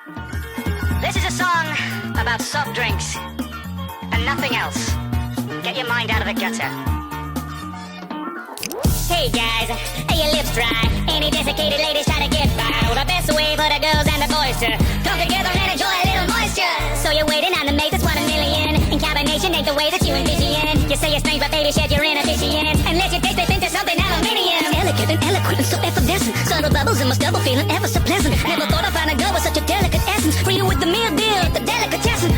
This is a song about soft drinks and nothing else. Get your mind out of the gutter. Hey guys, are your lips dry? Any desiccated ladies trying to get by? Well, the best way for the girls and the boys to come together and enjoy a little moisture. So you're waiting on the mate that's 1 in a million. In combination ain't the way that you envision. You say you're strange, but baby, shed your inhibition. And let your taste it into something aluminium. Elegant and eloquent and so effervescent. Subtle bubbles in my stubble feeling ever so pleasant. Never thought I'd find a girl with such a delicate essence. For you with the meal deal, the delicatessen.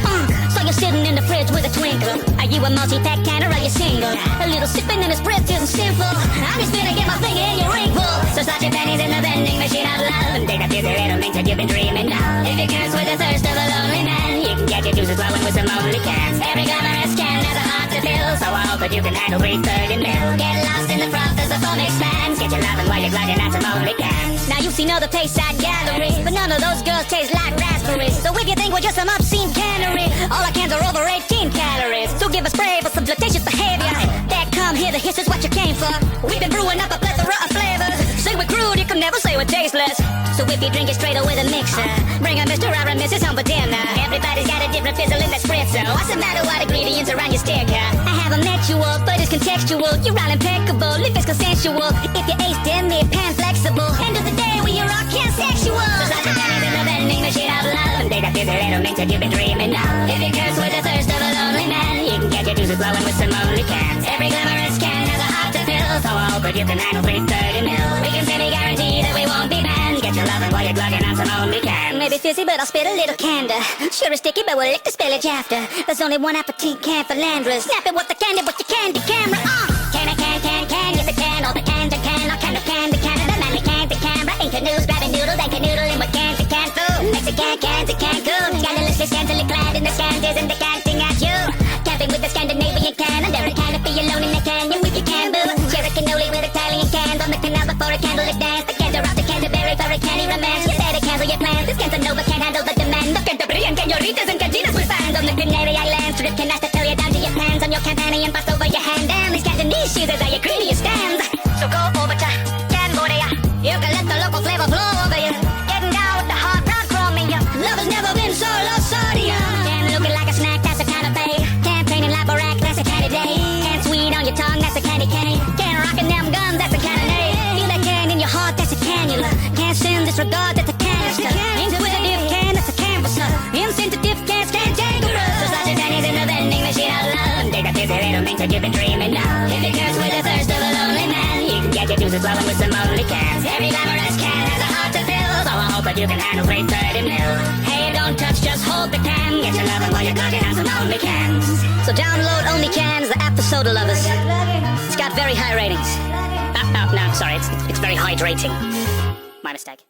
So you're sitting in the fridge with a twinkle. Are you a multi-pack can or are you single? A little sipping in his breath isn't sinful. I'm just gonna get my finger in your ring full. So slot your pennies in the vending machine of love and take that dizzy little mix that you've been dreaming of. If you curse with the thirst of a lonely man, you can get your juices flowing with some only cans. Every glamorous can has a heart to fill, so I hope that you can handle 330 mil. Get lost in the froth as the foam expands. Get your loving while you're gliding out some only cans. Now you've seen other Tayside galleries, but none of those girls taste like raspberries. So if you think we're just some obscene cannery, all our cans are over 18 calories. So give a spray for some flirtatious behavior. That come here, the hiss is what you came for. We've been brewing up a plethora of flavors. Say we're crude, you can never say we're tasteless. So if you drink it straight or with a mixer, bring a Mr. or a Mrs. home for dinner. Everybody's got a different fizzle in that spritzer. What's the matter, what ingredients are on your sticker? I haven't met you all, but it's contextual. You're all impeccable, if it's consensual. If you're aced, then they're pan flexible. End of the day, we are all pansexual. So slot your pennies in the vending machine of love and take that dizzy little mix that you've been dreaming of. If you curse with the thirst of a lonely man, you can get your juices flowing with some only cans. Every glamorous can has a heart to fill, so I hope that you can handle 330 mil. We can semi-guarantee that we won't be banned. Get your loving while you're glugging on some only cans. Maybe fizzy, but I'll spit a little candor. Sure it's sticky, but we'll lick the spillage after. There's only one appetite can for Landras. Snap it with the candy camera. Can, yes it can. All the cans are can. All kind of candy Canada. Manly candy camera. Ink canoes, grabbing noodles, and canoodling with cans to can food. Mexican cans to Cancun. Scandalously scantily clad in the scanties and decanting at you. Camping with the Scandinavian can. Under a canopy alone in the canyon with your can boo. Share a cannoli with Italian cans on the canal before a candlelit dance. The cans are off the Canterbury for a candy romance. You better cancel your plans. This Cansanova can't handle the demand. The Canterbury canoritas and cantinas with fans on the Canary Islands. Strip can ask to tell you down to your plans on your campaign and pass over your hand. And these Cantonese cheeses are your greediest stands. So go over to Cambodia. You can let the local flavor flow over you. Getting down with the hard rock chroming you. Love has never been so lopsided. Can looking like a snack, that's a kind of pay. Can painting like a rack, that's a candy day. Can sweet on your tongue, that's a candy cane. Can rockin' them guns, that's a cannon A. Feel that can in your heart, that's a cannula. Can't sin, disregard, that's a canister. Inquisitive can, that's a canvasser. Insensitive can, cantankerous. So slot your pennies in the vending machine of love. Take that dizzy little mix that you've been dreaming of. If you curse with the thirst of a lonely man, you can get your juices flowing with some only cans. Every glamorous can has a heart to fill, so I hope that you can handle 330 mil. Hey, don't touch, just hold the can. Get your loving while you're glugging on some only cans. So download Only Cans, the app for soda lovers. It's got very high ratings. No, sorry, it's very hydrating. My mistake.